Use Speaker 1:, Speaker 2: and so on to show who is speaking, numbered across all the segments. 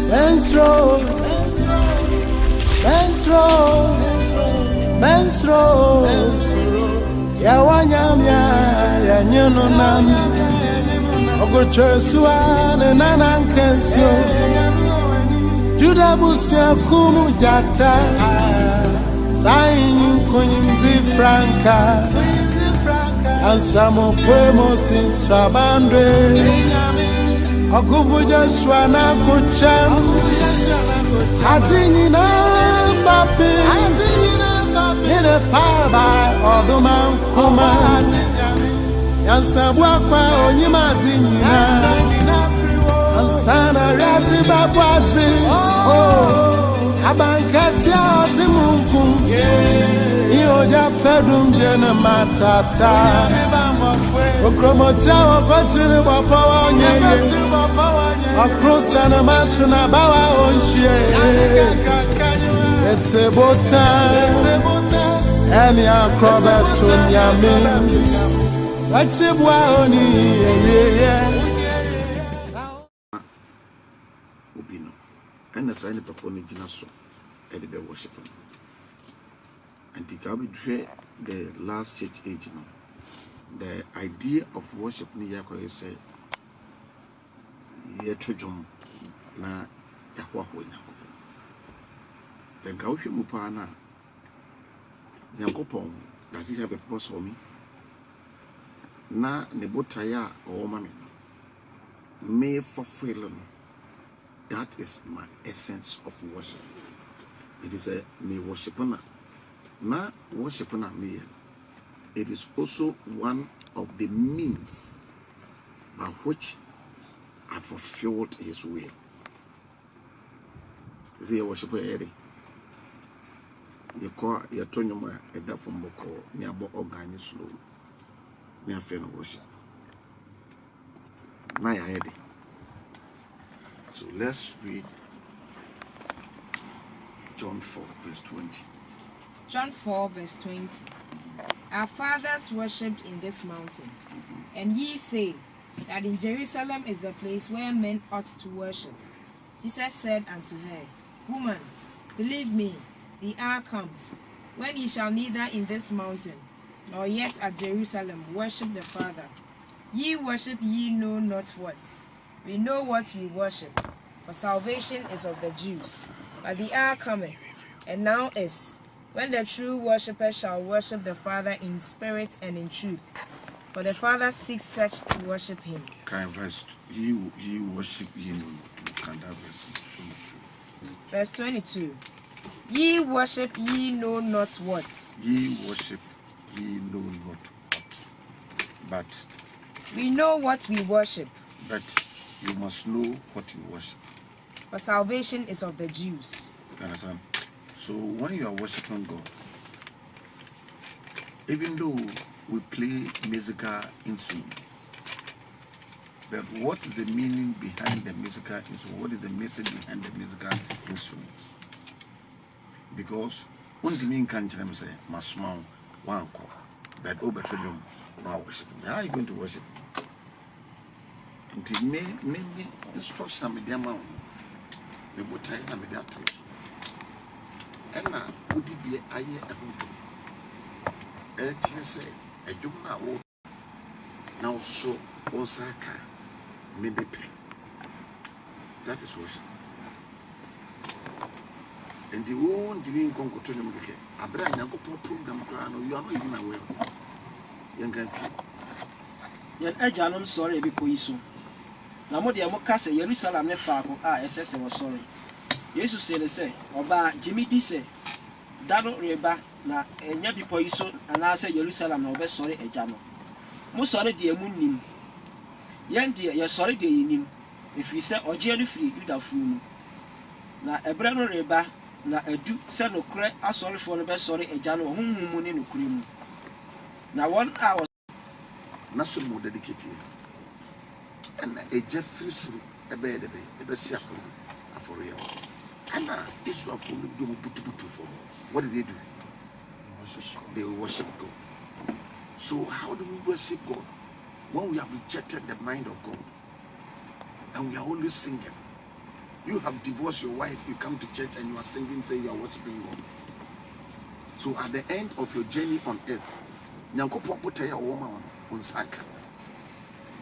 Speaker 1: Mensro, Yawanyamia, Yanyonan, Ogochosua, and Nanankensio, Judabusia Kumu Jata, Sain Kunyimzi Franca, and Samo Puemos in Strabande, Oguvuja Shwana Kucham, Hatinina Papi. In a fire by all the man, Kuma, Yansabwakwa, or Yimatina, and Sana Rati Babati, oh, Abankasia, Timunkum, Ioja Fedum Jena Matata, Okromota, Patri Wapa, across Sanamatuna Bawa on Shea. It's a boat. Any acrobat to Yamin. What's a boy?
Speaker 2: Ubino. And as I never pony Dinaso, and the worshipper. And the last church age. The idea of worship Niyako is a yetujum na Yahweh. Then Kaushi Mupana. Yankopon, does it have a purpose for me? Na nebotaya or mommy may fulfill. That is my essence of worship. It is a me worshipper. Na worshipper me. It is also one of the means by which I fulfilled his will. Is he a worshipper, Eddie? You call your Tonoma a deaf from Boko, near Bo Organic Slow, near Friend Worship. Naya Eddie. So let's read John 4, verse 20.
Speaker 3: John 4, verse 20. Our fathers worshipped in this mountain, and ye say that in Jerusalem is the place where men ought to worship. Jesus said unto her, Woman, believe me, the hour comes, when ye shall neither in this mountain, nor yet at Jerusalem worship the Father. Ye worship ye know not what. We know what we worship, for salvation is of the Jews. But the hour cometh, and now is, when the true worshippers shall worship the Father in spirit and in truth. For the Father seeks such to worship him.
Speaker 2: Verse ye worship ye know.
Speaker 3: Verse 22. Ye worship ye know not what.
Speaker 2: Ye worship ye know not what. But
Speaker 3: we know what we worship.
Speaker 2: But you must know what you worship.
Speaker 3: For salvation is of the Jews.
Speaker 2: You understand? So when you are worshiping God, even though we play musical instruments, but what is the meaning behind the musical instrument? What is the message behind the musical instrument? Because one thing can tell them say, my small one call, but over trillium, now worshiping. How are you going to worship? Until me instruction with them, we will tie them with that tools. And now, would it be a year a good job? Say, a job now so Osaka, maybe pay. That is worship. And the one didn't come to them. I bring a program, you are not even aware of it. Young country.
Speaker 4: Yet, I'm sorry because you so. Now, what the Amokase, Jerusalem, ne Fako, SS was sorry. Jesus said, say, Oba Jimmy Disse, Dado Reba, na Yabi Poiso, and I say Jerusalem, no best sorry, a jamo. Most sorry, dear Moonim. Young dear, you're sorry, dear Nim. If we say, or Jerry free, you da fool. Na Ebrano Reba. Na edu se no kure asori for no be sorry eja no honhum ni no kure mu na 1 hour
Speaker 2: na so mo dedicate and eja free suru ebe debe ebe sia for afori and Israel for do butu for what did they do? They worship God. So how do we worship God when we have rejected the mind of God and we are only singing? You have divorced your wife, you come to church and you are singing, saying you are worshiping God. So at the end of your journey on earth,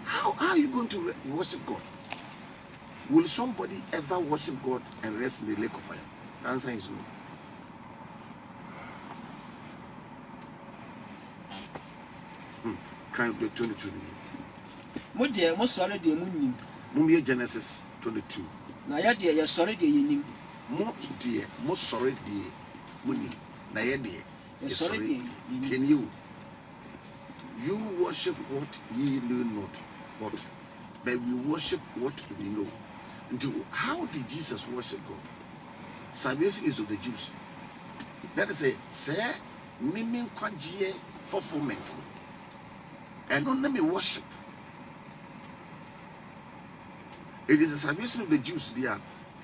Speaker 2: how are you going to worship God? Will somebody ever worship God and rest in the lake of fire? The answer is no. Kind of 22. Mummy Genesis 22.
Speaker 4: Na ya de ya sorry de yenim.
Speaker 2: Mo sorry de munim. Na ya de
Speaker 4: ya sorry de
Speaker 2: yenim. You worship what ye know not, but we worship what we know. And how did Jesus worship God? Salvation is of the Jews. That is say miming kwajiye fulfillment. And not let me worship. It is the salvation of the Jews there.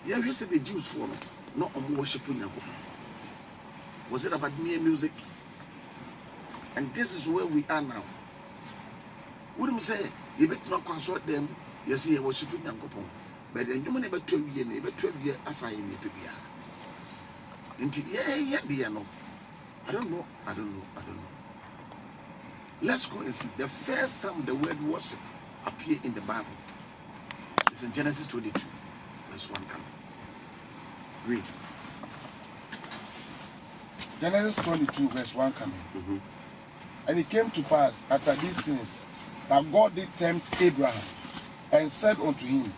Speaker 2: Yeah, we say the Jews for not on worshiping God. Was it about mere music? And this is where we are now. Wouldn't say you better not consult them, you see worshiping God. But then you may never 12 years as I in the PBR. Yeah, no. I don't know. Let's go and see. The first time the word worship appeared in the Bible is in Genesis 22, verse 1 coming. Read.
Speaker 1: Genesis 22, verse 1 coming. And it came to pass after these things that God did tempt Abraham and said unto him,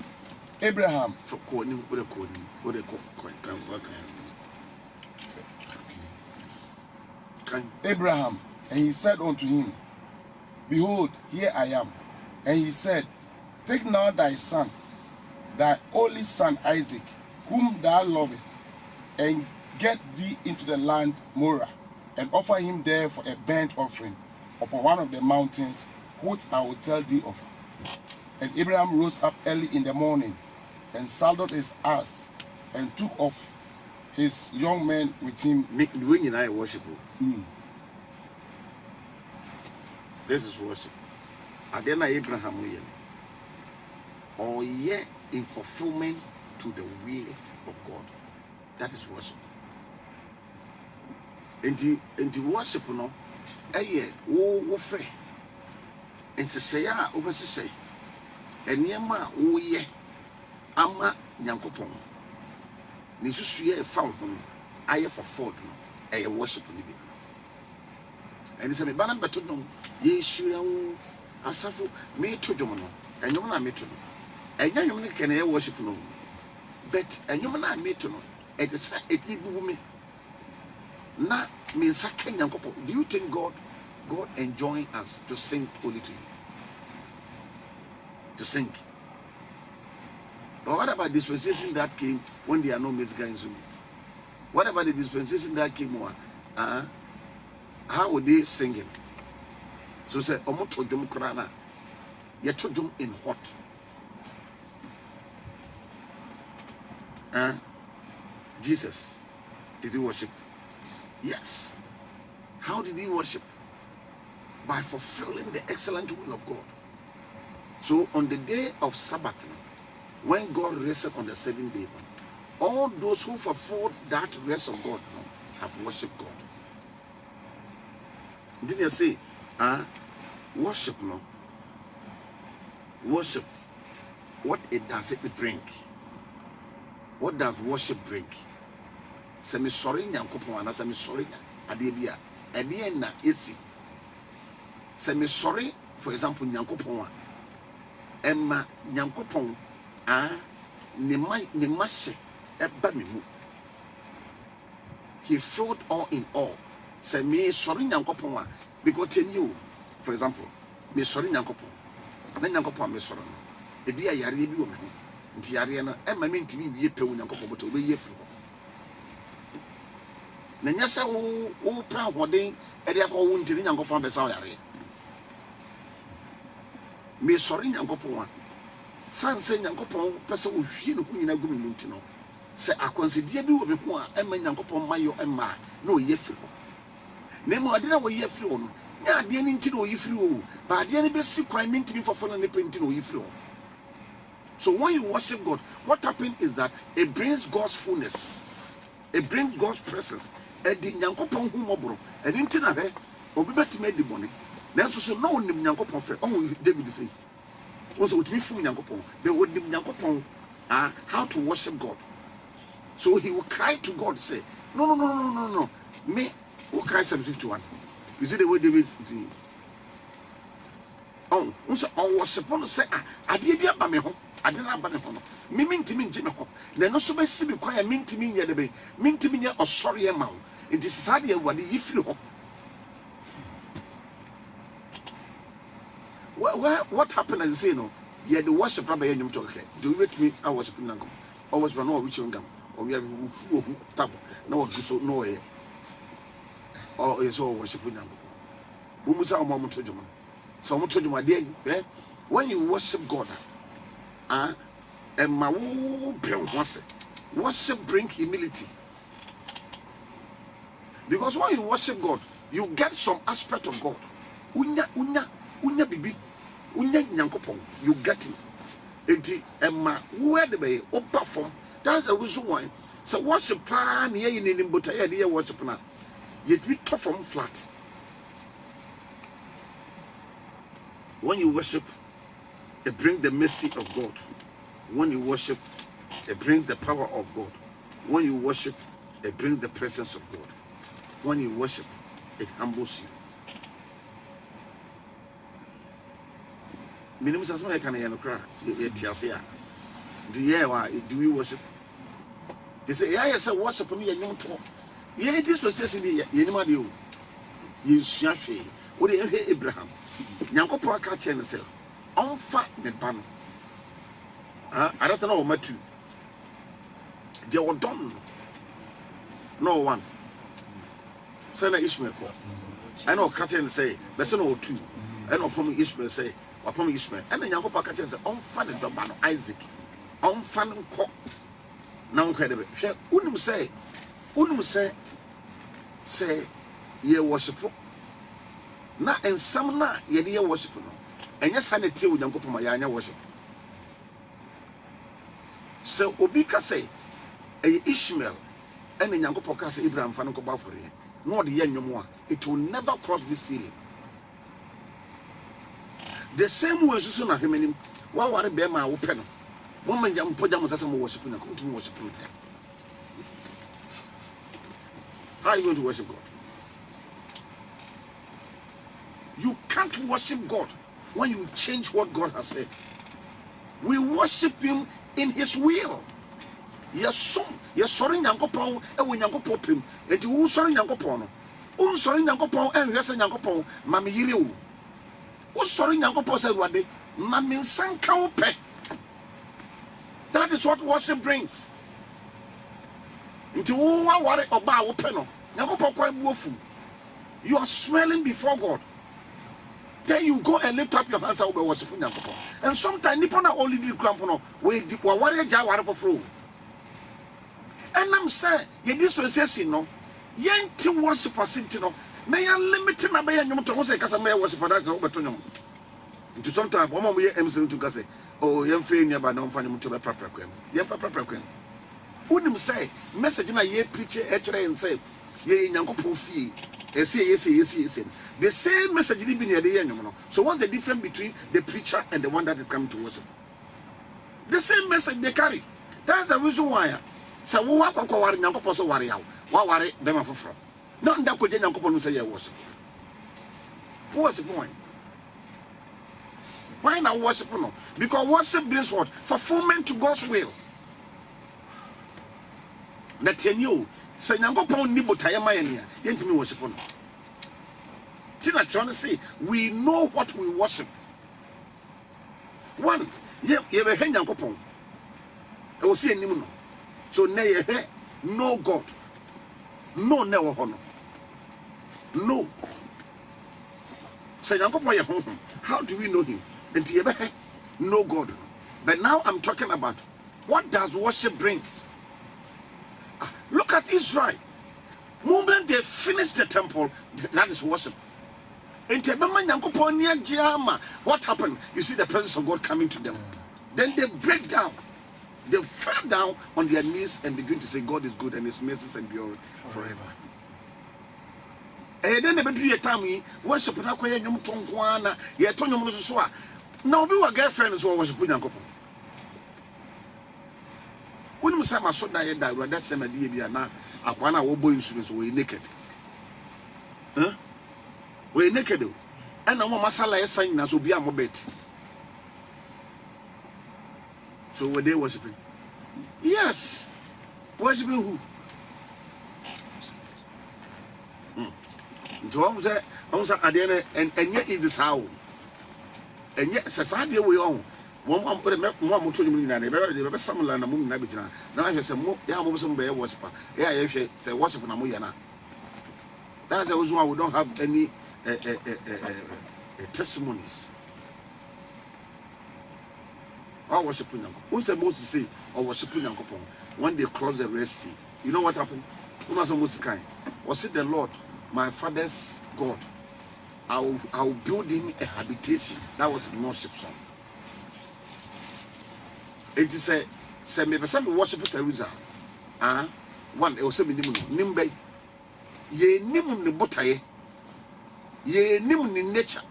Speaker 1: Abraham.
Speaker 2: For
Speaker 1: Abraham, and he said unto him, Behold, here I am. And he said, Take now thy son, thy only son Isaac, whom thou lovest, and get thee into the land Moriah, and offer him there for a burnt offering upon one of the mountains which I will tell thee of. And Abraham rose up early in the morning, and saddled his ass, and took off his young men with him.
Speaker 2: When you worship. This is worship. Adena Abraham or yet in fulfillment to the will of God. That is worship. And the worship no wo free. And to say over to say and yema wo ye ama nyankopon. Ni susu ye found aye for ford no e worship ni bi. And it's a banana better no ye shuru asafo me to dwom no enyom na me to no enya nyom ne kene worship no but enyom na me to no it is it need bubu me na me saka nyankopon. Do you think God enjoying us to sing holy to you, to sing? But what about dispensation that came when there are no musical instruments? What about the dispensation that came how would they sing him? So say omoto dwom krana yeto dwom in what? Jesus, did he worship? Yes. How did he worship? By fulfilling the excellent will of God. So on the day of Sabbath, when God rested on the seventh day, all those who fulfilled that rest of God have worshipped God. Didn't you say, worship, no? Worship, what it does it bring? What does worship bring? Say me sorry nyankopon ana say me sorry ade bia ade na esi. Say me sorry, for example, nyankopon emma nyankopon ne ma hye eba me mu. He filled all in all. Say me sorry nyankopon because tell you, for example, me sorry nyankopon na nyankopon me sorry no e bia yare bi o me ho nti yare no emma me ntimi wie pewu nyankopon but obe ye firi. Na nyasa wo pra hoden e de akọ wo ntiri nyankopon be sa yare. Me sorry nyankopon sanse nyankopon pese wo hwie no hu nyina gumi mu ntino se akonsedie bi wo be ho a emma nyankopon mayo emma na o ye firi. Na mo ade na wo ye firi no nya ade ni ntino o ye firi o ba ade ni be si kwan me ntimi fofo na ne pe ntino o ye firi o. So when you worship God, what happens is that it brings God's fullness. It brings God's presence. And the Nyankopon humobro. And in Tinahe, Obibet made the money. Nanso so no nim Nyankopon fe. Oh, David say. Also with me from Nyankopon. They would nim Nyankopon how to worship God. So he will cry to God, say, no. Me, who cry Psalm 51? You see the way David did. Oh, so I worship on say, I did be about me home. I didn't have money. Me mean to me, Jimmy home. Then no so be see me quiet, mean to me, yet the mean to me, or sorry, amount. In this society, what you feel. What happened as you say, no? Yeah, the worship rabbi and you talk. Do you make me? I worship Nango. Always run over which young gum. Or we have tap. No, so no way. Or is all worship Nango. Bumusa or Mama told you. So I told you, my dear, when you worship God, and my worship bring humility. Because when you worship God, you get some aspect of God. Unya bibi, unya nyankopon, you get it. Enti emma where the bay or perform. That's the reason why. So worship plan here in Imbotaya, dear worship now. Yet we perform flat. When you worship, it brings the mercy of God. When you worship, it brings the power of God. When you worship, it brings the presence of God. When you worship, it humbles you. Minimum as I can hear no cry. Do we worship? They say, yeah, yes, I worship me and you talk. Yeah, this was just in the Yenima. You swaffy. What do you hear, Abraham? Yanko Poa catch himself. On fat the pan. I don't know, my two. They were done. No one. Send Ishmael. I know Catherine say, but no two. I know Pommy Ishmael say, or Pommy Ishmael. And then Yanko Poa say, on fat the man Isaac. On fan cock. Now, incredible. Unum say, ye worship. Na and some na ye worship. And yes, I need to Yanko Poa worship. So Obika say, Ishmael, and then Yanko Poa say, Abraham Fanko Bafori. No, the young more. It will never cross this ceiling. The same way, soon as him, why would I bear my open? Woman, young Pojam as I'm worshiping, I come to worship him. How are you going to worship God? You can't worship God when you change what God has said. We worship Him in His will. Yes, sorry, Yankopon, and when Yankopon him, and you sorry, Yankopon. Sorry, Yankopon, and yes, and Yankopon, Mammy Yiru. Sorry, Yankopon said what day, Mammy Sanka pet. That is what worship brings. Into one worry about open. Yankopon quite woeful. You are swelling before God. Then you go and lift up your hands and be worshiping Yankopon. And sometimes Nippon are only the crampono, where the warrior jar for flow. And I'm saying, this was yes, no. Yen to worship a sintino. May I limit my bay and you to say, because I may worship for that over to them. Into sometimes, one more year, Emerson to say, oh, young friend, never know for him to be proper queen. Yen for proper queen. Wouldn't say, message in a year preacher, and say, ye, Yanko fee. Yes. The same message is near the end. So what's the difference between the preacher and the one that is coming to worship? The same message they carry. That's the reason why. So we walk on worry, Yanko Poso worry out. What worry them from? Not that could Yanko Pono say worship. What's the point? Why not worship? No? Because worship brings what? Fulfillment to God's will. That you say Yanko Pono Nibo Tayamaya, yet me worship. Tina trying to say we know what we worship. One, you have a hand Yanko Pono. I will see a new. So no God, no never honor, no. Say how do we know Him? And no God. But now I'm talking about what does worship brings. Look at Israel. Moment they finish the temple, that is worship. What happened? You see the presence of God coming to them. Then they break down. They fell down on their knees and begin to say, God is good and his mercies endure forever. And then they do your time, worship and acquire your tonguana, your tongue. Now, we were girlfriends who was putting a couple. When we say my son died, that's an idea. Now, Aquana will boy insurance, we're naked. Huh? We're naked. And no masala is saying as will be a mobet. So were they worshiping? Yes. Worshiping who? So I'm saying, and yet it is how. And yet, society we own. One put a more mutual meaning than ever some land among Nabijana. Now I say, Yamusum bear worshiper. Yeah, if you say worship on Amuyana. That's the reason why we don't have any testimonies. Or worshiping them. Who's the most to say, or worshiping them when they cross the Red Sea? You know what happened? Who was the most kind? Was it the Lord, my father's God? I'll build him a habitation. That was a worship song. It is a semi worship Teresa. One, it was a minimum nimbe. Ye nimum ni botaye. Ye nimum in nature.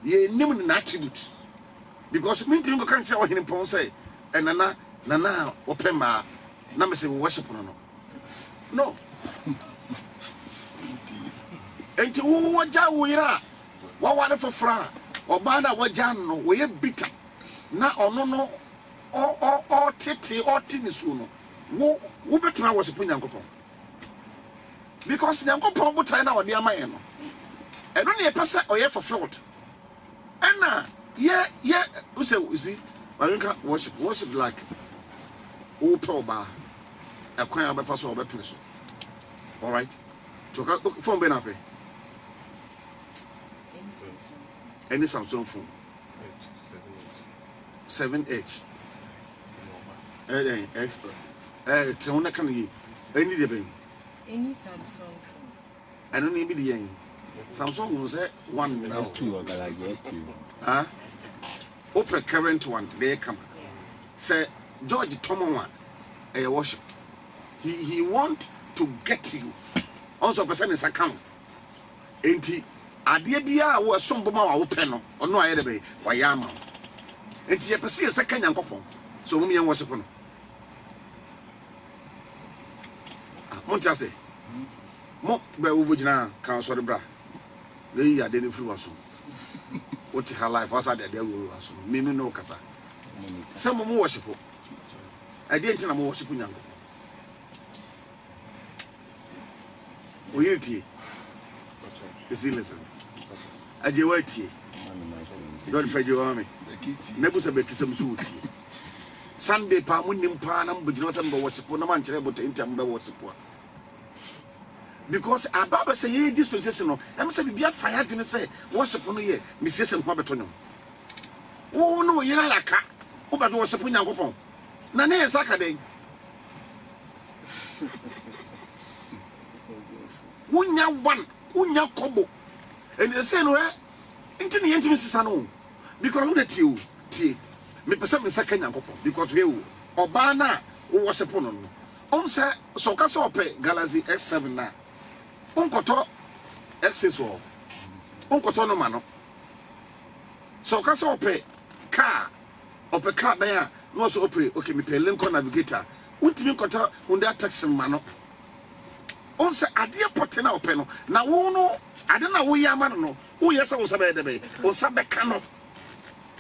Speaker 2: Ye nimum in attributes. Because me to can't say what him say. And nana open my number say worship no. And to waja wira wa for fra obana waja no we bitter na ono no o tete o tinisu no wo betima worship Nyankopon because Nyankopon bo try na wo de amaye no e no ne pese o ye fulfilled and yeah you see worship like o proba e kwan abefa so obepene so all right to phone be na pe any Samsung phone 7H extra can you any day
Speaker 3: any Samsung phone
Speaker 2: I don't need the Samsung was one now
Speaker 5: S2 or Galaxy S2
Speaker 2: open current one they come say George Tomo one a worship he want to get you also person his account enti ade bia wo sombo ma wo pe no ono aye de be wa ya ma enti ye pese ye seka Nyankopon so mum ye worship no monta say mo be wo bugina kan so de bra le yi ade ne firi waso what her life was at the waso me no kasa some mo worship ade enti na mo worship Nyankopon we unity is listen aje wati God for you army nebusa be kisam suuti Sunday pa munim pa na mbugina some worship na man kire but enti am be worship because ababa say ye dispensation no am say bibia fire dwene say worship no ye misese ho beto no wo no yira laka wo ba do worship Nyankopon na na yesaka den Unya kobo and they say no into the intimacy sano because who the tea me person me second Nyankopon because we obana wo worship no on say so ka so pe Galaxy S7 na onkoto X6 wo onkoto no ma no so ka so pe car be ya no so pe okay me pe Lincoln Navigator untimi nkoto Honda taxi ma no on say ade pote na ope no na wo no ade na wo ya ma no wo yesa wo sabe de be wo sabe ka no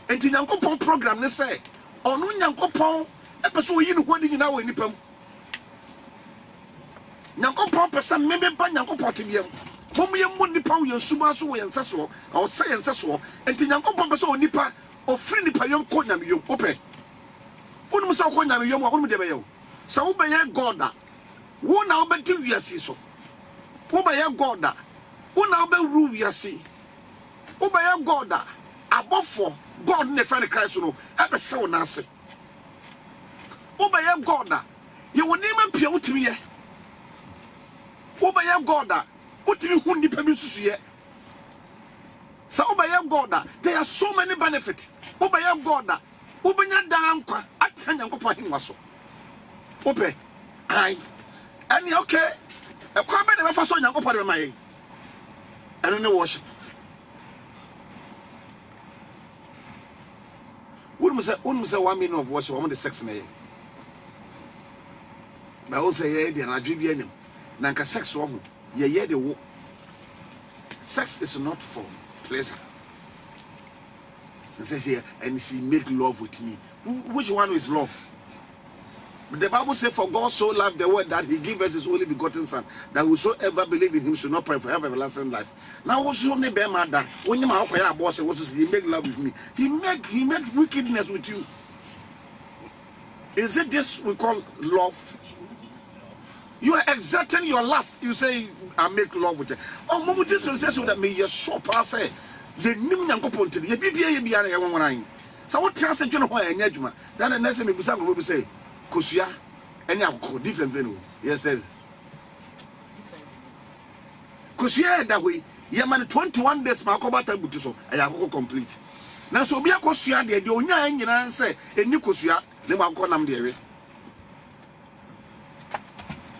Speaker 2: enti Nyankopon program ne say onu Nyankopon epeso wo yi ne hodi nyina wo nipam Nyankopon pesa membe ba Nyankopon te biam mom ye mo nipa wo yesuma so wo yensa so o say yensa so enti Nyankopon pesa wo nipa o free nipa yom ko nyame yom ope wonu so ko nyame yom wonu de be yo sa wo be ye God a wo na obeti wiase so wo ba ye God a wo na oberu wiase wo ba ye God a abofo God ne friend Christ no ebe se wo na ase wo ba ye God a ye woni ma pia wutimi ye wo ba ye God a wutimi hu nipa bi susu ye sa wo ba ye God a there are so many benefits wo ba ye God a Ubenya dankwa atanya nkopɔ hinwa so. Ope. Ai. Ani okay. E kwa be na befa so nyankopɔ de maye. Eno ne worship. Wouldn't say 1 minute of worship, I'm on the sex na ye. But I say ye de na dwe bi Nanka sex wo ho. Ye de wo. Sex is not for pleasure. And says here, and she make love with me. Which one is love? But the Bible says, for God so loved the world that he gave us his only begotten son, that whosoever believe in him should not perish, for have everlasting life. Now what's your name, mother? When you boss, he make love with me. He make wickedness with you. Is it this we call love? You are exerting your lust. You say, I make love with you. Oh, mama, this will say so that me your shop. I say, the new Yankopon to the BBA. So what translate you know why I need. Then the next thing we say, Kusia, any different venue. Yes, there is. Kusia that way, Yaman 21 days, Makobata Butuso, I have complete. Now, so be a Kusia, the Onya and say, a new Kusia, the Makonam dairy.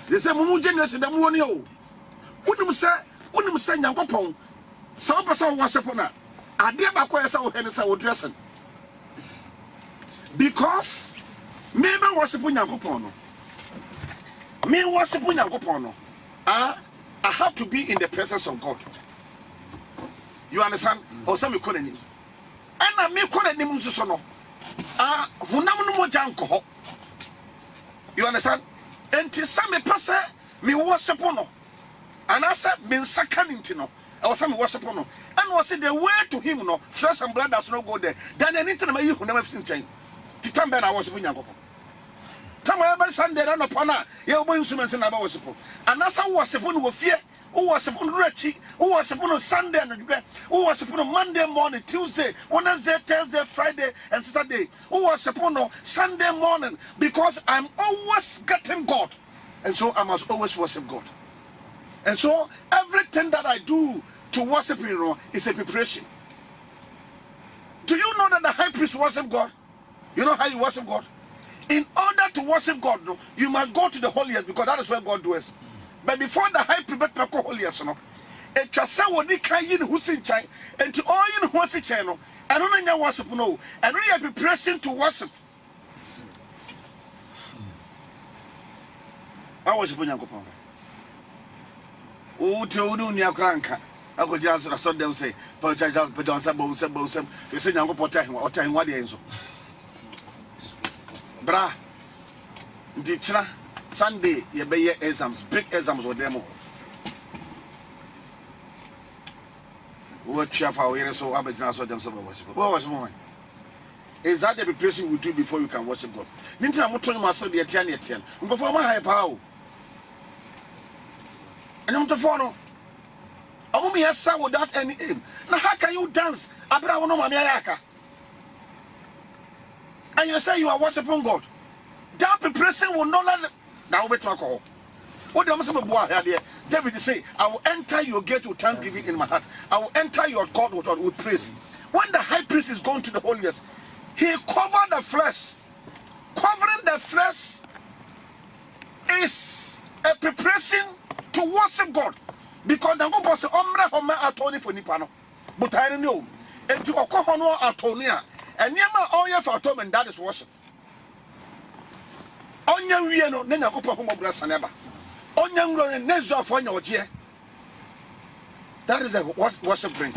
Speaker 2: They say, Mumu generous in the morning. Wouldn't say Yankopon. Some person was upon her. I dare not quite so Henderson dressing. Because maybe was upon Yankopono. Me was upon Yankopono. I have to be in the presence of God. You understand? Or some you calling him. And I may call him Susono. Hunamuno Janko. You understand? And to some person, me was upon. And I said, been second to no. I was some worship on. And was it the way to him, no, flesh and blood does not go there. Then anything about you who never seen change. The time when I was with Yanko. Time every Sunday on upon her, your instruments and I was supposed. And as I was upon with fear, who was upon Richie, who was upon Sunday and who was upon Monday morning, Tuesday, Wednesday, Thursday, Friday, and Saturday, who was upon Sunday morning, because I'm always getting God. And so I must always worship God. And so everything that I do to worship him is a preparation. Do you know that the high priest worship God? You know how you worship God? In order to worship God, you must go to the holiest, because that is where God dwells. But before the high priest better go holiest, it just say what they can in who's in China, and to all in who's in China, I don't know worship, no, and we are preparation to worship. I worship Yanko. Oh, to do near Cranka. I could just saw them say, but just put on some bones, you say, Yanko Potter, or time what the Bra, Ditchra, Sunday, you be exams, big exams or demo. What chef our ears so Aberdeen saw them some worship. What was more? Is that the preparation we do before you can worship God? Ninja, I'm telling myself the Etienne, before my high power. And I'm to follow. I won't be a son without any aim. Now, how can you dance? Abraham no Mamiaka. And you say you are worshiping God. That preparation will not let that will be alcohol. What do you say? David say, I will enter your gate with thanksgiving in my heart. I will enter your court with praise. When the high priest is going to the holiest, he covered the flesh. Covering the flesh is a preparation to worship God, because the God was omra homa atoni for nipano, but I don't know. And to okohono atonia, and yama oya for atonement, that is worship. Onya wieno nena kopa homo brasaneba. Onya ngro nezo for your. That is a worship bring.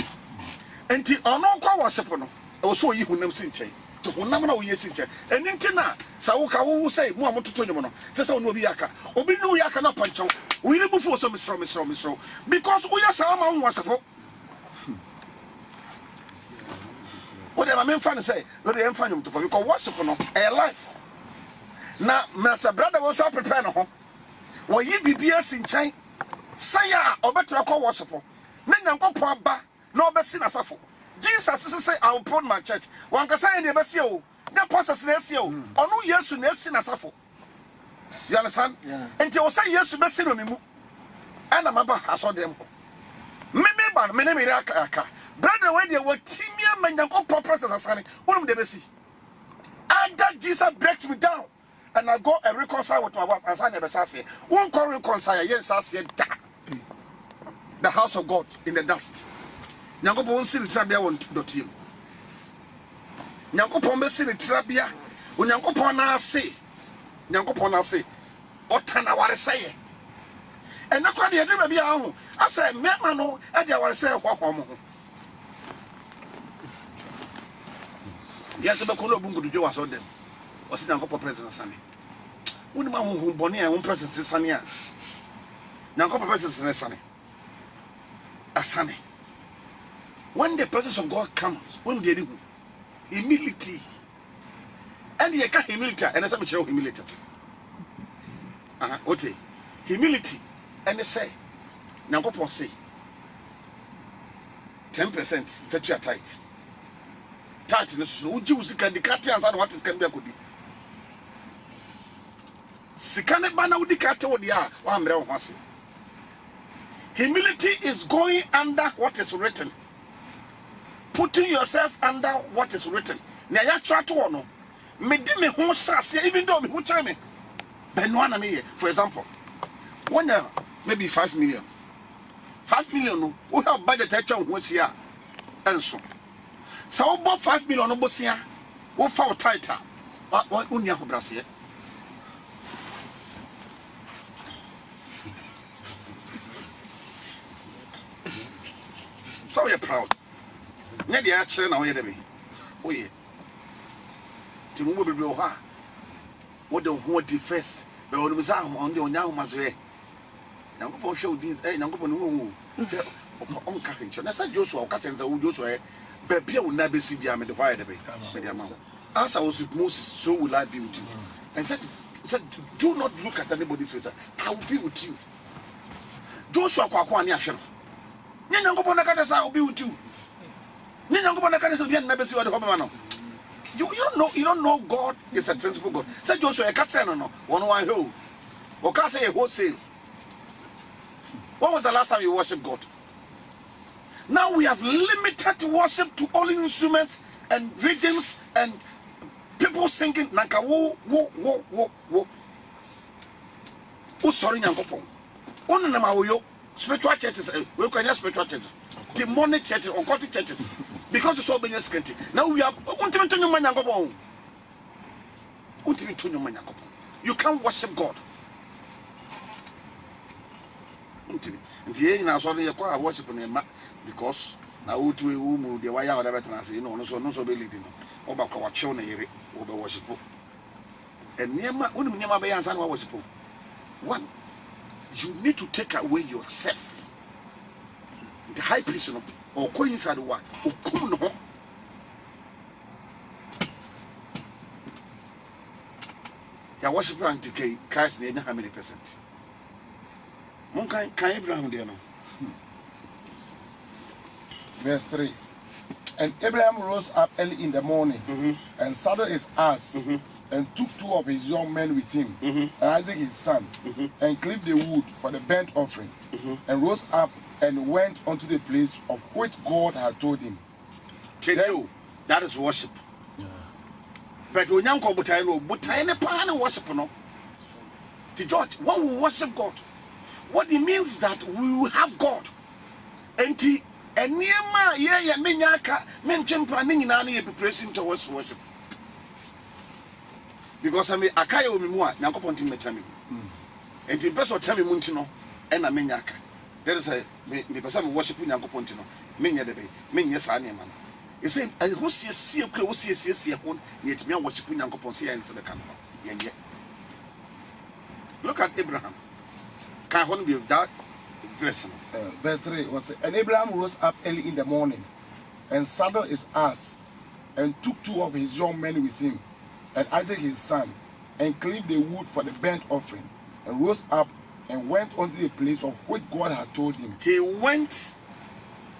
Speaker 2: And the onoko worship no, also you who never seen change. To Hunamana, yes, and Intina, Sauka who say, Mamma to Tonyono, Tessa no Biaka, or be no Yakana Pancho. We live before some Mistro, because we are some was a whatever I mean, fun to say, but I am finding to for you call what's upon a life. Now, Master Brother was up prepared home. Where ye be BS in China, Saya or better call what's upon. Then go poor back, no best in a suffer. Jesus say, I will put my church. One can say, never see you. That pastor's next year. Or no, yes, to next in a suffer. You understand? Yeah. And you say, yes, to best in me. And I'm about I saw them. Maybe, but my name is Raka. Brother, when they were Timia, my young purpose as a son, one of the best. Either Jesus breaks me down and I go and reconcile with my wife, as I never say, won't call reconcile, yes, I said that. The house of God in the dust. Nyango won't see the trabia won't dot him. Nyango Pombe see the trabia, when Yango Pona say, Nyango Pona say, Otana what I say. And not quite the dream of your I said, Memano, and I was say, what yes, the Bacono Bungo do was on them. Was Nango President Sunny. One man who Bonnie and one presence is Sunny. Nango presence is Sunny. A Sunny. When the presence of God comes, when they do humility, and you can't humility, and as I'm sure humility. Ote, humility, and they say, Nango say 10% fetch tight. Tightness, would you see can the Catians and what is can be a good. Sikane Bana would the Cato, yeah, one real was. Humility is going under what is written. Putting yourself under what is written. Naya try to honor. Me di me who say even though me who try me. Benwana me, for example, one year maybe 5 million. 5 million no, we have budget actually once here. And so. So about 5 million no bosia. We found tighter. What unya ho brasie? So you're proud. Nyɛ deɛ akyerɛ na woyɛ dɛ me woyɛ nti mo bebree wɔ hɔ a wode wo ho adi first bɛ wɔnom sɛ ɔnde ɔnya ahoma so ɛ nyankopɔn hwɛ wo din nyankopɔn ne hu hwɛ ɔmka hwɛ nkyɛ na sɛ Joshua woka kyerɛ sɛ wo Joshua ɛ baabi a wo nna bɛsi bia mede hɔ ayɛ dɛ bɛ mede ama wo as I was with Moses so will I be with you and said do not look at anybody's face I will be with you Joshua kwako ani ahwɛ no nyɛ nyankopɔn na ka sɛ I will be with you. You don't know God is a principle God. Say Joshua a catch no one who or can say a wholesale. When was the last time you worship God? Now we have limited worship to only instruments and rhythms and people singing nanka wo. Oh sorry nyankopon. Ono na mawo spiritual churches we can spiritual churches. Demonic churches, occultic churches. Because it's so being scanty. Now we are you can't worship God. And the now sorry you call worship because now we move the wire or whatever say no so believe no about our children over worship. And near my own worship. One, you need to take away yourself. The high priest or go inside the what or come no. You worship and decay Christ they know how many percent. Mon can Abraham there no.
Speaker 1: Verse 3. And Abraham rose up early in the morning and saddled his ass and took 2 of his young men with him and Isaac his son and clipped the wood for the burnt offering and rose up and went unto the place of which God had told him.
Speaker 2: Tell you, that is worship. Yeah. But when you go but I never worship no. The judge, when we worship God, what it means is that we will have God. And Niema, yeah, menyaka, mention planning in any preparation towards worship. Because I mean, Akayo Mimua, Nakoponti Metami. And the best of Tami Muntino, and a menyaka. There is a person worshiping Nakopontino, Menya de Bay, Menya Saniaman. You say, I who see a one, yet me worshiping Nakoponsia and Sedekano. Look at Abraham. Can't be that verse.
Speaker 1: Verse 3 was and Abraham rose up early in the morning and saddled his ass and took 2 of his young men with him and Isaac his son and clipped the wood for the burnt offering and rose up and went unto the place of which God had told him.
Speaker 2: He went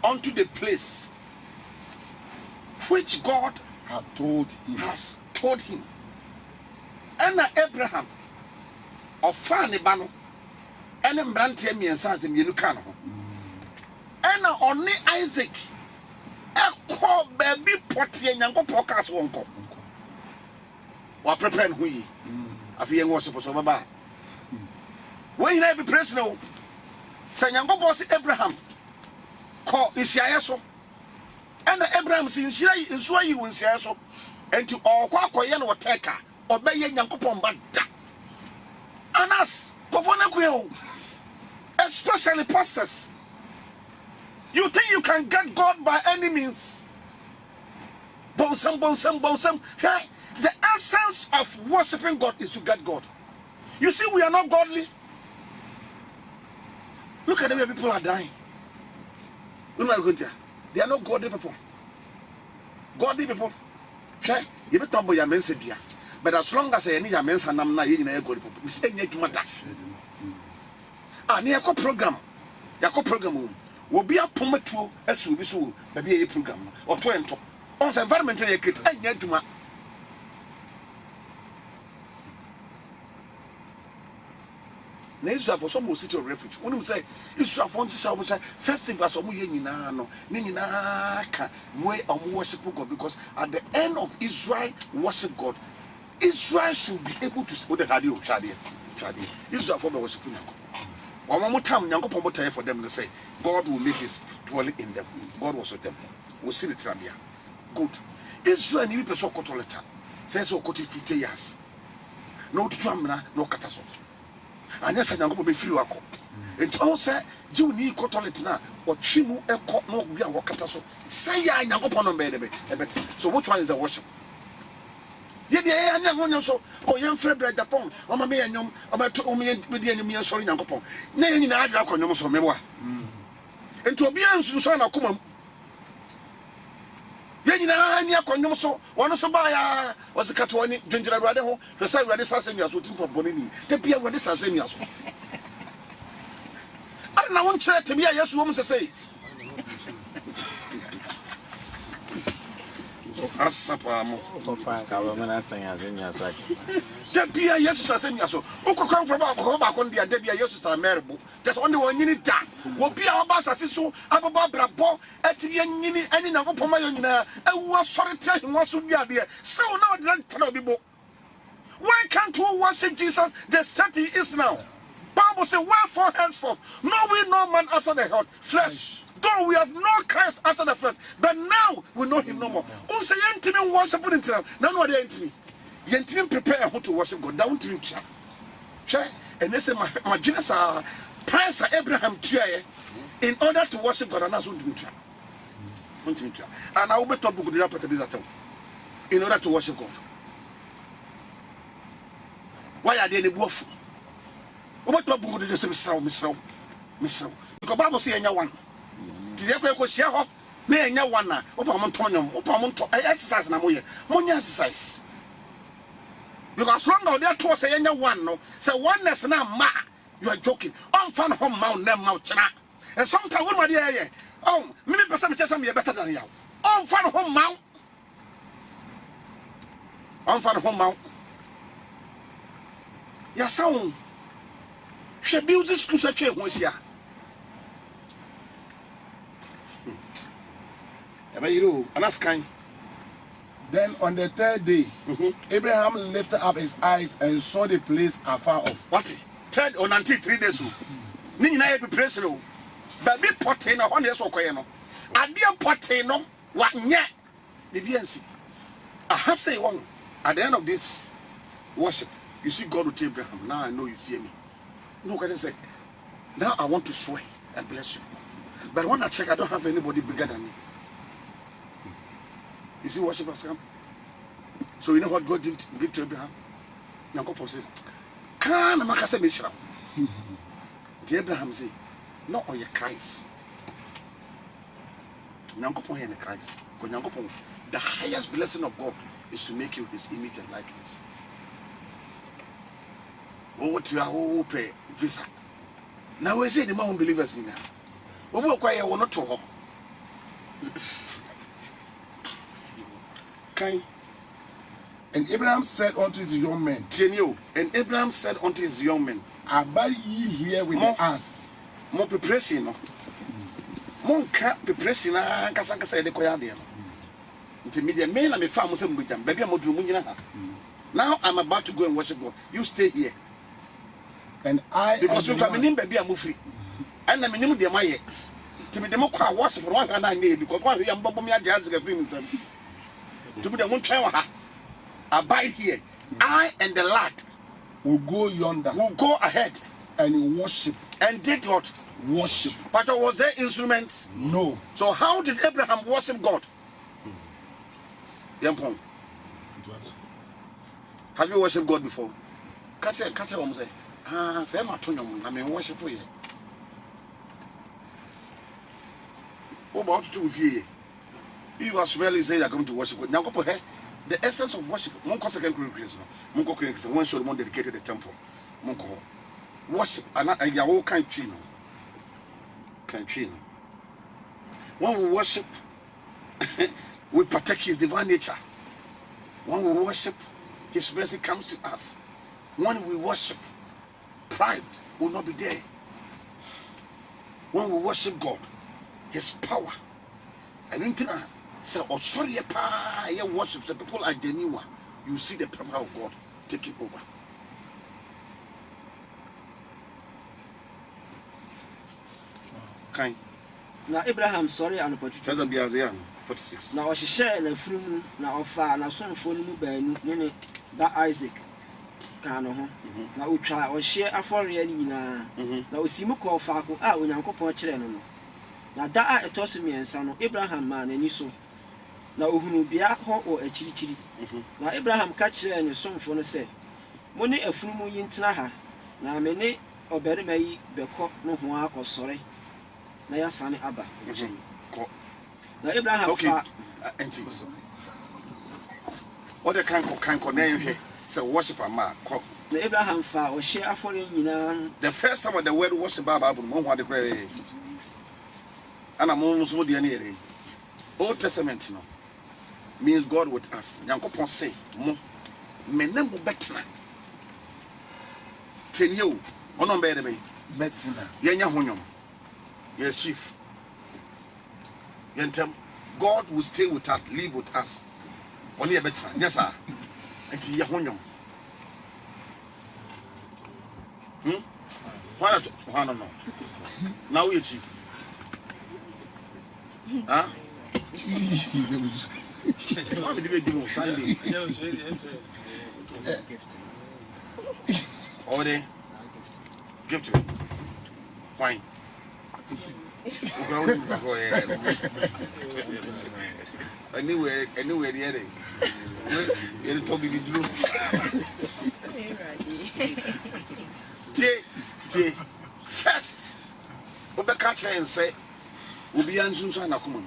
Speaker 2: unto the place which God
Speaker 1: had told him.
Speaker 2: Has told him. And Abraham of Fanny Bano and Brantia me and Sazim Yenucano. And only Isaac a call baby potty and Yango Pocas won't come. Wa prepare no yi. Afi yen worship so baba. When you be praise no. Say Nyankopon si Abraham ko isiaye so. And Abraham si nshira nso ayi won nsiaye so. Enti okwa akoye no woteka obeye Nyankopon ba da. Anas kofona kuyo. Especially pastors. You think you can get God by any means? Bonsam. Hey, the essence of worshiping God is to get God. You see, we are not godly. Look at the way people are dying. They are not godly people. Godly people. Okay? You better talk about your men said, but as long as I need your men, I'm not in a godly people. We say, you matter. Near program. Yako program will be a pometu as will be so, maybe a program or 20. On the environmental kit, and yet to my. Nature for some city of refuge. When you say, Israel festivals of Muyenino, Ninaka, way of worship God, because at the end of Israel worship God, Israel should be able to support the radio, Shadi. Israel for the worshiping God. One more time, Yanko for them to say, God will make his dwelling in them. God was with them. We'll see the Trabia. Good. Israel, you be so cotoleta. Says so 50 years. No tramna, no cataso. And yes, I don't be free. And also, you need cotoleta or chimu and cot no we are cataso. Say, I know upon a baby. So, which one is the worship? Yeah, I so. Oh, young Fred bread upon. Oh, my man, about me with the enemy, sorry, Nankopon. Nay, I drop on your so memoir. And to be answered, son, I'll come. Yenina konyoso wono so baya was a catwani ginger rade ho the side ready sasemi aso timpo bonini te bia ready sasemi aso ana won chere te bia yesu wo mse say asapa mo
Speaker 5: Papa ka wo na san asemi aso
Speaker 2: te bia yesu sasemi aso ukokon from ba kon dia de bia yesu sta merbo just only one nyini da wo bia oba sase so ababa brabo atiri nyini ani na go poma yo nyina ewu asore te hwo so dia de so now the tell bibo. Why can't we worship Jesus the state he is now? Bible says, wherefore henceforth know we no man after the heart flesh. Though we have no Christ after the flesh, but now we know him no more. Unse yentimi worship in time. Now no dey yentimi. Yentimi prepare how to worship God. Down to him. Sure. And they say my Jesus price Abraham in order to worship God and that's what and I will be told in order to worship God. Why are they in the wolf? What about the Misro? Because Bible say one. Tiako share me nya one na upon exercise na moye exercise. Because long as they to say nya one no say oneness na ma you are joking. On fan home mount them mount chana. And sometimes when my dear oh me person chesa me better than you. On fan home mount. On fan home mount. Ya sound. She builds this school such a once here.
Speaker 1: Then on the third day, Abraham lifted up his eyes and saw the place afar off.
Speaker 2: What? Third or until 3 days. Nina be preso. Baby poteno on yes or coyeno. A dear poteno, what yet? The BNC. I have say one at the end of this worship. You see God with Abraham. Now I know you fear me. No, God said, now I want to swear and bless you. But when I check, I don't have anybody bigger than me. You see worship has come. So you know what God did to Abraham? Yankopon said, "Can I make a mishra?" The Abraham said, "No, or your Christ." Yankopon and Christ. Because Yankopon, the highest blessing of God is to make you His image and likeness. Oh, what you are pay visa. Now we say the more unbelievers in now. We will acquire one or two.
Speaker 1: And Abraham said unto his young men,
Speaker 2: and Abraham said unto his young men,
Speaker 1: abide ye here with us.
Speaker 2: More preparation, no. More preparation, Casaka said the Koyadian. Intermediate men, I may farm some with them, baby, I'm Now I'm about to go and worship God. You stay here.
Speaker 1: And I
Speaker 2: Because
Speaker 1: am
Speaker 2: we
Speaker 1: the
Speaker 2: come
Speaker 1: one-
Speaker 2: in baby, I'm free. And I'm in the Maya. To me, the more worship one and I need because one young Bobo Mia Jazz a free. To me, the one child abide here. I and the lad
Speaker 1: will go yonder
Speaker 2: will go ahead
Speaker 1: and worship.
Speaker 2: and did what?
Speaker 1: Worship.
Speaker 2: But was there instruments?
Speaker 1: No.
Speaker 2: So how did Abraham worship God? Yampong, have you worshipped God before? Catch it, say, say my tune, I mean worship for you. What about to you? You are smelly say you're going to worship with. Now go for her. The essence of worship, Monko second Christian, Monko Christian, one should one dedicated the temple. Monko worship and your whole country. When we worship, we protect his divine nature. When we worship, his mercy comes to us. When we worship, pride will not be there. When we worship God, his power. And in turn, so sorry, worship the people are genuine. You see the power of God taking over. Kind.
Speaker 4: na Abraham sorry and opportunity.
Speaker 2: Doesn't be Isaiah 46.
Speaker 4: Na ɔhyehyɛ n'afurum na ɔfa n'asomfoɔ no mu baanu ne ba Isaac ka no ho na otwa ɔhyɛ afɔreɛ no nyinaa na osi mu kɔɔ faako a Onyankopɔn kyerɛɛ no no na da a ɛtɔ so mmiɛnsa no Abraham maa n'ani so na ohunu bea hɔ wɔ akyirikyiri na Abraham ka kyerɛɛ ne somfo no sɛ mo ne afurum yi ntena ha na me ne ɔbarima yi bɛkɔ no ho akɔsɔre na yasane aba nkyɛn na Abraham
Speaker 2: Okay,
Speaker 4: fa
Speaker 2: auntie. What the can name here? So worship a man.
Speaker 4: na Abraham fa ɔhyɛ afɔre nyinaa
Speaker 2: The first time the word worship Bible, Mom had the prayer. And I'm almost with the end. Old Testament no means God with us. Yankopon say, Mo, menemo betina. 10 years, ono better me.
Speaker 1: Betina.
Speaker 2: Yenya honyom. Yes, chief. Yentem, God will stay with us, live with us. Only a better. Yes, sir. Until ye honyom. Why not? Now you chief. Huh? Why did we do Sunday? Or they give to me. Wine. Anywhere, the other. You're talking to you. First, we be catch and say, Obi ansunsu na come.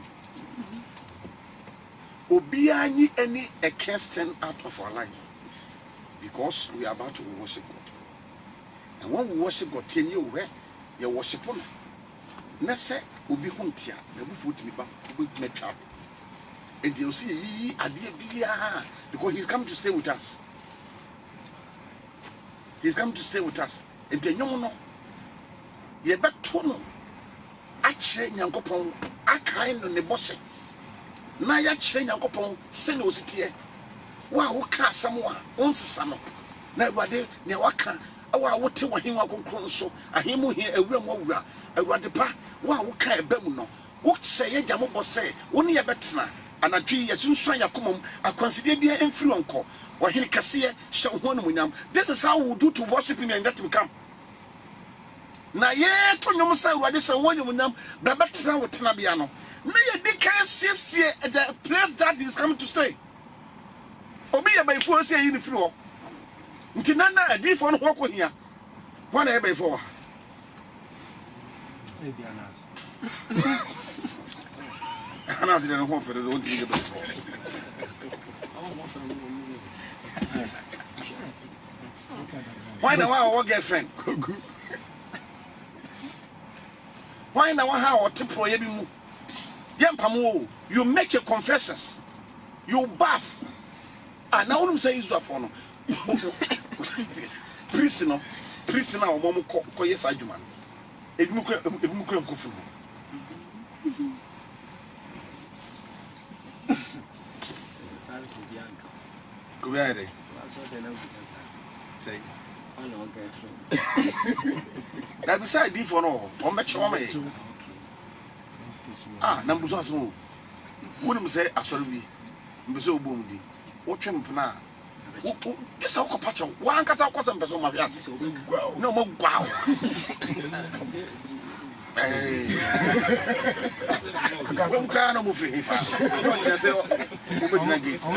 Speaker 2: Obi any a question out of our life because we are about to worship God. And when we worship God, 10 years where you worship on. Nese obi huntia, na bu foot me ba, obi metwa. And you see yi ade bia because he's come to stay with us. He's come to stay with us. And the young no ye beto no akyere Nyankopɔn akae no ne bɔhyɛ na ya kyerɛ Nyankopɔn sɛ na ositie wa wo ka asɛm a onsesa no na Awurade ne waka awa wote wahenwa konkron so ahemu he awura mu awura Awurade pa wa wo ka eba mu no wo kyerɛ ye gya mo bɔ sɛ wo ne ye betena anadwi yesunsuan yakomam akwanside bia emfiri onko wahene kase hyɛ ho no munyam. This is how we do to worship him and let him come. Na ye to nyom sa Awurade sɛ wo nyom bra betena wo tena bia no na ye di kan siesie the place that he is coming to stay. Obi ye by for say yin firi ho nti nana adi for no hɔ hia ho na ye by for Anas de no ho fere do nti ye by for why na wa girlfriend why na wa ha o te proye bi mu yempam you make your confessions you bath and now you say Israel for no prisoner o mom ko yes adwuma ebi mu kura nkofu ko bi ade Say.
Speaker 4: Okay.
Speaker 2: Now beside D for no, on match on number so. Wouldn't say absolutely. Mbeso boomdi. What trim na? Yes, I'll patch one cut out cotton person of yes. No more wow. Come cry no more free. I say, open the gates. I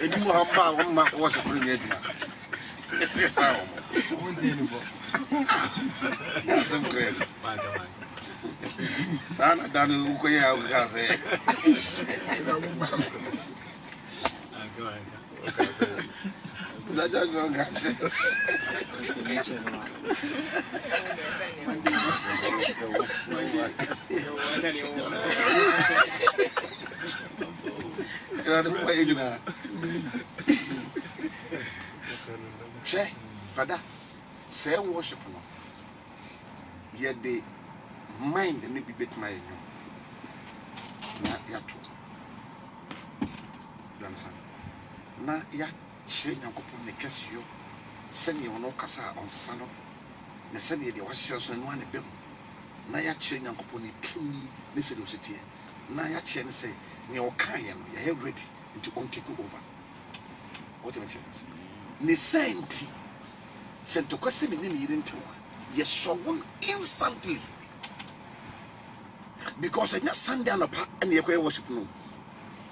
Speaker 2: do have power on my water for the edge. Yes, I won't do any. That's some great. Sana danu ukoya ukaze. Zaja jonga. Kira do pa igna. Che, pada. Say worship no. Ye de mind and maybe bet my na yato. You understand? Na ya share Yankopon ne kesi yo. Send you no kasa on sano. Ne send you the washes and one bem. Na ya share Yankopon true ne se do sitie. Na ya share ne say ne okan ye no ye ready into on take over. What am I saying? Ne senti sento kwese me ne yire ntewa. Ye shovun instantly. Because in your Sunday and your worship no.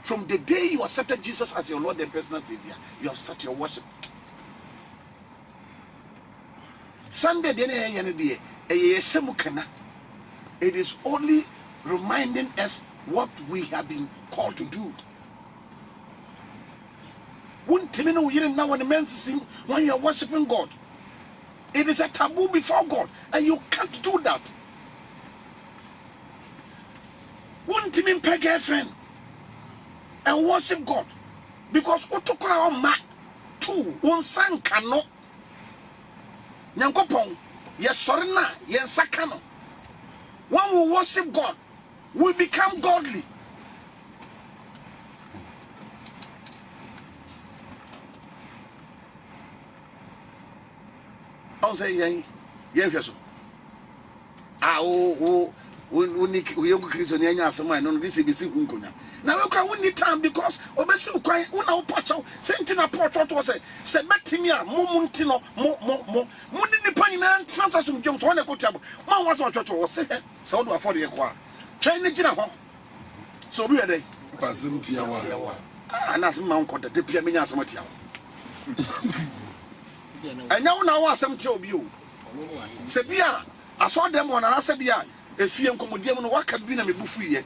Speaker 2: From the day you accepted Jesus as your Lord and personal Savior, you have started your worship. Sunday it is only reminding us what we have been called to do. When you are worshiping God, it is a taboo before God, and you can't do that. Wouldn't even pay girlfriend and worship God because what to cry on ma two one son cannot Nyankopon yes sorry na yes sakano. When we worship God, we become godly. I'll say yes. We young Christian Yanya no this is Unkonya. Now we need time because obesi ukwan una opacho sentina portrait was say betimia mumuntino mo muni nipa nyina transa sum jom so na kotuabo man was on church was say so do afford ye kwa try ne gina ho so bi yede pasum tiawa anas man ko da pia menya asem tiawa anya una wa asem tia obi o se bia aso dem wona na se bia efie nkomodiem no waka bi na mebufu ye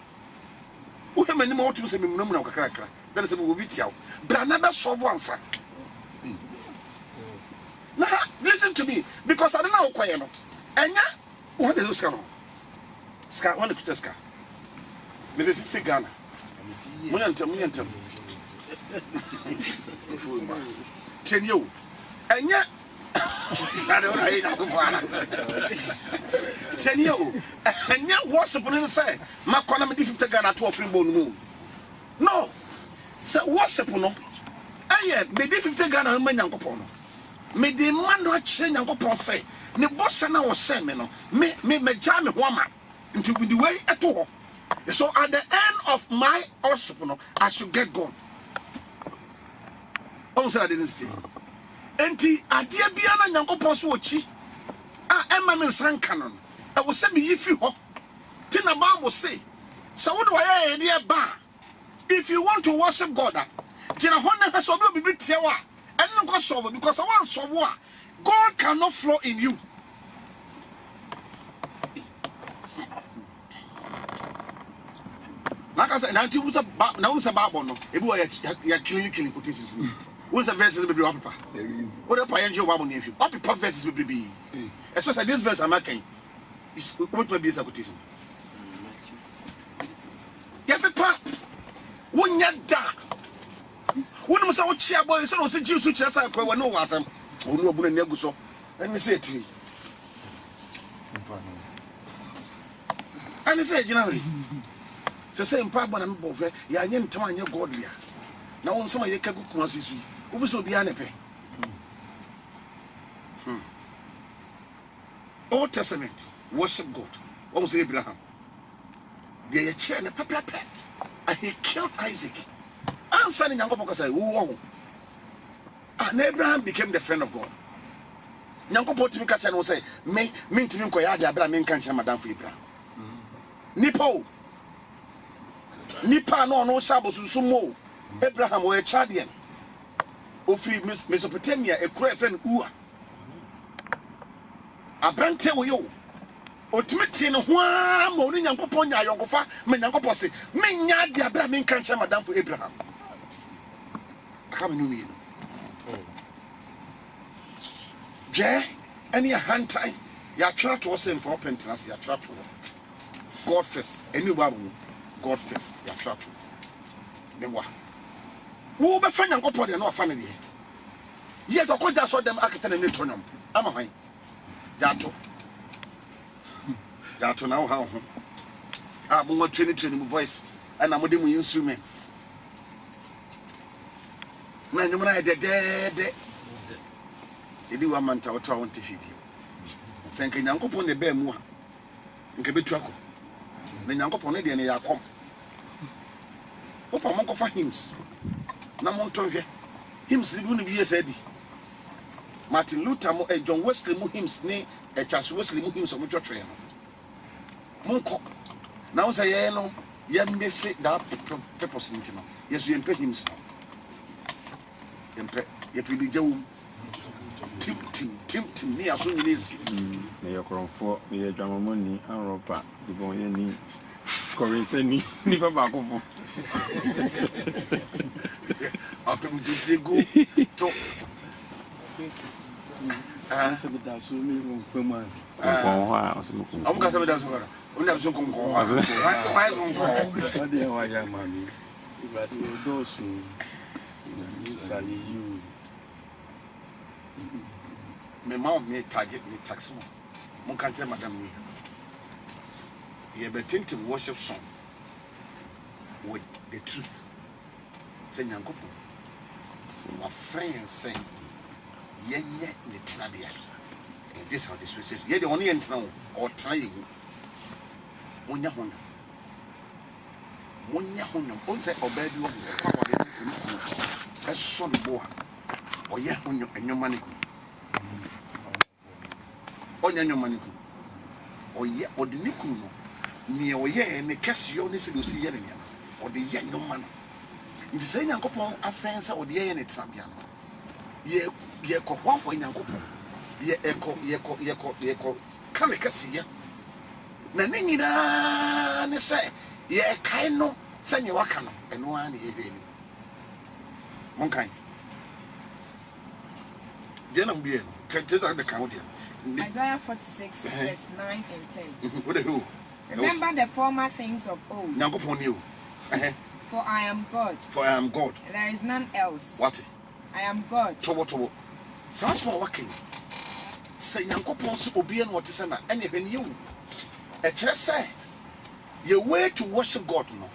Speaker 2: wo hema ni ma wotum se memnam na kakrakra then se bo bi tiaw bra na be solve answer. Now listen to me because I don't know why no enya what is ska no ska one kuta ska maybe 50 Ghana munyantem ten yo enya I don't know. 10 years. And now what's upon the say? My economy 50 Ghana to offering bone. No. So what's upon no? Aye, me 50 Ghana man yankopon. Me the man no change yankopon say. Ne boss na was say me no. Me jam me woman into the way at all. So at the end of my worship no, I should get God. Almost I didn't see. Enti adia bia na Nyankopon so ochi emma me nsan kanon e wo se me yifi ho ti na Bible say so wo do ya dia ba if you want to worship God jina ho na so be bibi tie wa eno go solve because I want solve wa God cannot flow in you. Like I said, now you was a Bible no e bi wa ya killing quotations. What's the verses be papa? What the pioneer job on you? What the verses be? Especially this verse I'm making. Is what will be a quotation. Yeah, papa. When you're dark, when I'm so cheap boy, so it's a juice which I no wasam. Oh no, but never so. Let me say to you. And I say, you know, it's the same part, but I'm both. Yeah, I didn't tell you godly. Now, on some of your cagu Who so be ane pe? Old Testament worship God. What was Abraham? They chair and pepper. And he killed Isaac. Answering Yanko say, who? And Abraham became the friend of God. Yanko put him catch and say, me to him koya de Abraham can't madam for Abraham. Nipa no sabo sumo. Abraham were Chadian. Ofri Mesopotamia, a great friend Ua. Abrante wo yo. Ultimately no one mo ni Nyankopon nya yogofa me Nyankopon se me nya de Abraham can't madam for Abraham. Come no yeah, any hand tie, ya try to send for penitence, ya try to God first, any Bible, God first, ya try to. Then what? Who be friend and go put no family. Yet I could just saw them architect and neutronum. I'm a high. Yato now how? I'm more training voice and I'm with instruments. Man, you might dead. Edi wa manta oto a wonte hwede se nka Nyankopon ne ba mu a nka betu akọ na Nyankopon ne de ne yakom opa mon ko fa hymns na mon to hwe hymns ni bu ne biye sadi Martin Luther mo John Wesley mo hymns ni Charles Wesley mo hymns mo twetwe no mon ko na wo say ye no ye mbese that purpose nti no yesu ye mpe hymns no ye mpe ye pridijewu Tim, me as soon as
Speaker 5: may your crown for me a drama money and ropa, the boy any Corisani, never back of up to go to answer with that soon. I'm going to say that's what I'm not so you. My mom may target me tax me. Mon can't tell Madame me. You have a tinted worship song with the truth. Say, Yanko, my friend saying, Yen yet the Tinadia. And this how this research. Yet the only internal or trying. Munya Honor. Once I obey you, a son boy. Or yet when you and your money. Onya nyomaniku oye odiniku no ne oye ne kesio ne se do si ye ne ya ode ye nyoma no ndi se Nyankopon afense ode ye ne trabia no ye ko hwa Nyankopon ye ko kame kesiye na ne nyina ne se ye kai no se nye waka no eno an ye hwe ni monkan je na mbie no kente da de kan ode
Speaker 3: Isaiah 46, verse 9 and 10.
Speaker 2: What the hell?
Speaker 3: Remember the former things of old. For I am God. And there is none else.
Speaker 2: What?
Speaker 3: I am God.
Speaker 2: Tobo. Sounds for working. Say Yankopon so obien what is na any when you. A church say your way to worship God no.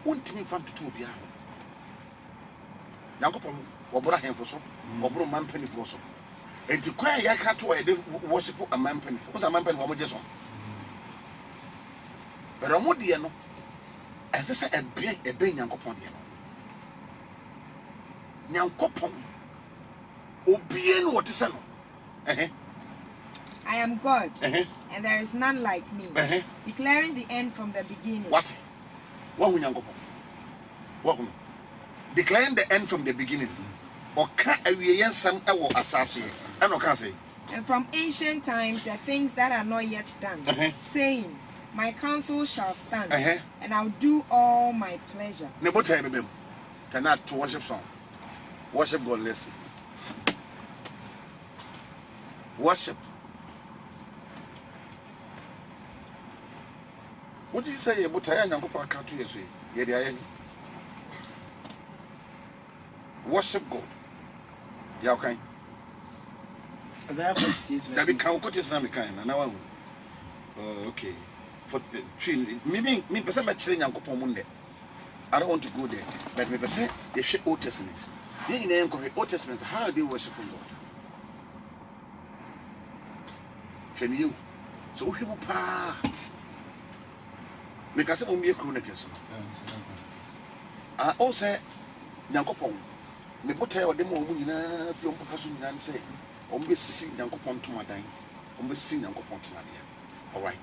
Speaker 2: Won't me fan to two bia. Yankopon obora hemfo so, oboro man penny for so. And to cry, I can't worship a man penny. What's a man penny for just one? But I'm more dear no. As I say, a being Yankopon. Yankopon. Obien what is no?
Speaker 3: I am God, and there is none like me, declaring the end from the beginning.
Speaker 2: What? What will Yankopon? What? Declaring the end from the beginning. Or can't a some assassins? I don't can say.
Speaker 3: And from ancient times, the things that are not yet done, saying, my counsel shall stand, and I'll do all my pleasure.
Speaker 2: Never tell me, cannot to worship song. Worship God, listen. Worship. What did you say about I am going to years? Yeah, worship God. Yeah, okay.
Speaker 4: Isaiah 46, verse 9.
Speaker 2: That become what is not kind. And now, okay. For the tree, maybe me person my children Yankopon Monday.
Speaker 5: I don't want to go there. But maybe say they share Old Testament. Then in the Old Testament, how are they worshiping God? Can you? So who pa? Because I'm a chronicles. I also Yankopon. Me put her the more from Papasun and say, Ombe sing Yankopon to my dine. Ombe sing Yankopon Tanadia. All right.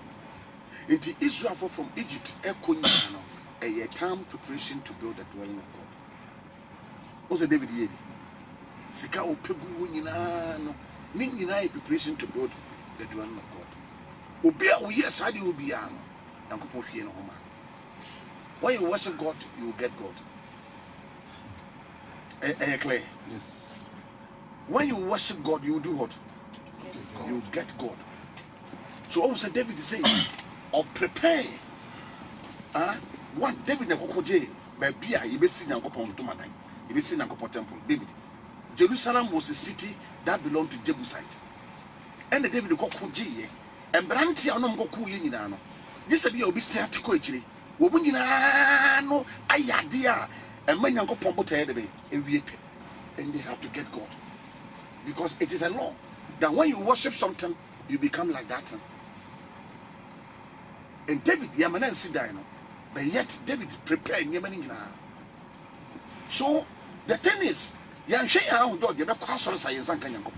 Speaker 5: Into Israel from Egypt, a time preparation to build the dwelling of God. What's the David Yebi? Sika o pegu nyinaa no preparation to build the dwelling of God. Obia o yes ade obia no Yankopon hwie no homa. When you worship God, you will get God. Clear?
Speaker 1: Yes.
Speaker 5: When you worship God, you will do what? You will get God. So also David is saying, or prepare. One David Nakoje, Babia, you be seen Yankopon to Madai. You be seen Yankopon temple. David. Jerusalem was a city that belonged to Jebusite. And the David Kokoji, and Branti Anom Goku Yinano. This will be a bit actually. Woman no ayadia and when Yankopon Bote and they have to get God. Because it is a law that when you worship something, you become like that. And David, Yamanan Sidino, but yet David prepared Yamanin. So the thing is, Yanshay out dog, you have a science and Kanyanko.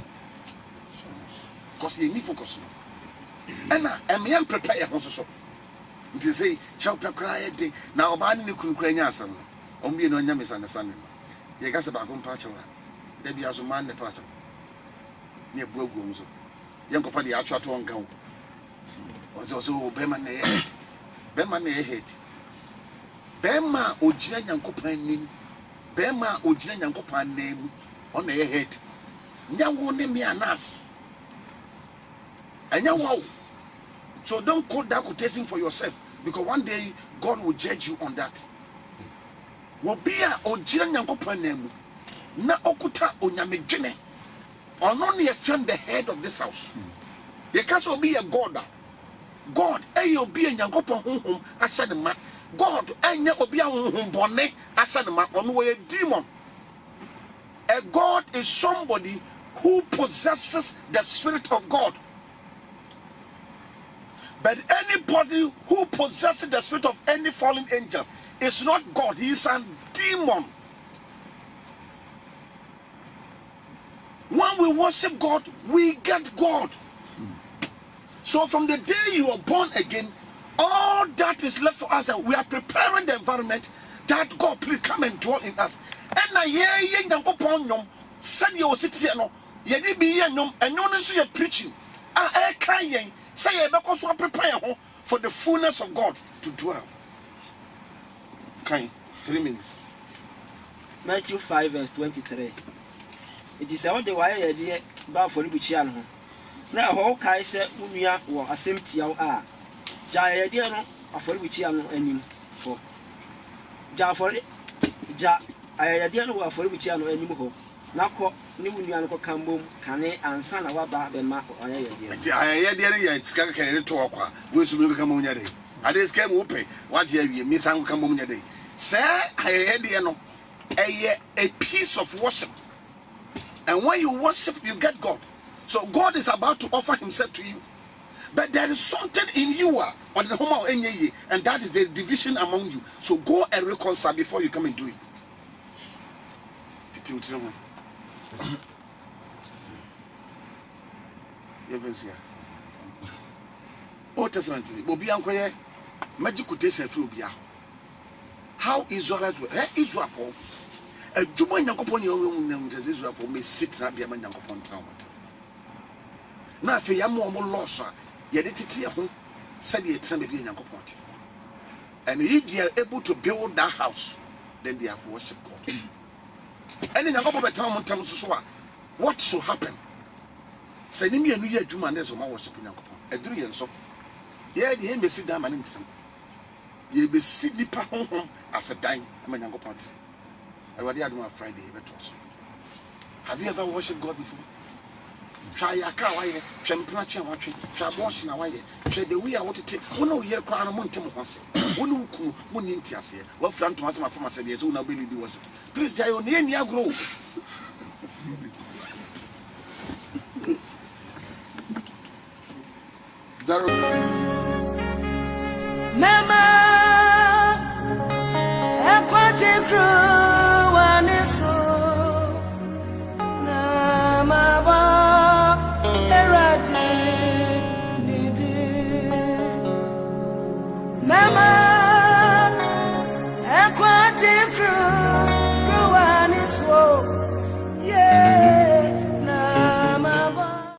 Speaker 5: Because you need focus. And I am prepared also. To say, Chopper cried, now banning you couldn't cry Yasan, only no misunderstanding. You got about one patch. There be as a man the patch. Near Bogumso. Young of the actual one count. Was also Beman head. Beman head. Bema Ojian Yankopan name. Bema Ojian Yankopan name on the head. Now won't name me an ass. And now, so don't quote that quotation for yourself because one day God will judge you on that. Wobia Ojian Yankopan name. Na okuta onyamedwene. Ono ne yefrem the head of this house. Ye can so be a God. God, obi Nyankopon honhom asade ma. God, enye obi honhom bone asade ma. Ono we a demon. A God is somebody who possesses the Spirit of God. But any person who possesses the spirit of any fallen angel is not God. He is a demon. When we worship God, we get God. So from the day you are born again, all that is left for us, we are preparing the environment that God please come and dwell in us. And I hear you said you sit here no, ye be here no, and you know preaching. I crying, say because we prepare for the fullness of God to dwell. Okay, 3 minutes.
Speaker 4: Matthew 5 verse 23. It is all the way a dear bar for Ribichiano. Now, how can I say Unia or a Simtiao are? Jaya Diano, a for Ribichiano and for Ja for it. Ja, I didn't work for Ribichiano anymore. Now, Nimuniano Cambum, Cane, and San Awaba, the map or I
Speaker 5: didn't scatter to Aqua, which will come on your day. I just came open. What you miss and come on your day. Sir, I had a piece of worship. And when you worship, you get God. So God is about to offer himself to you. But there is something in you, and that is the division among you. So go and reconcile before you come and do it. Old Testament, magic quotation through Bia. How Israelites were Israel for a Juman Yankopon young Israel for me sit and be a man Yankopon town. Now, if you are more loss, yet it said it's some being Yankopon. And if you are able to build that house, then they have worshipped God. And in Yankopon town, what should happen? Sending me a new year to my nest of my worshiping Yankopon. A 3 years so. Yeah, the aim is sit down and him. Ye be sit me home as a dime. I'm a Yankopon. I already had one Friday. Have you ever worshipped God before? Try your car, why? Try watching, try washing away. Try the way I want to take. Oh no, you're crying a month. One who won intias here. Well, Frank Thomas, my former said, yes, who now really was. Please, Jayo, near grow.
Speaker 1: Zero.
Speaker 6: Mama, I want to grow.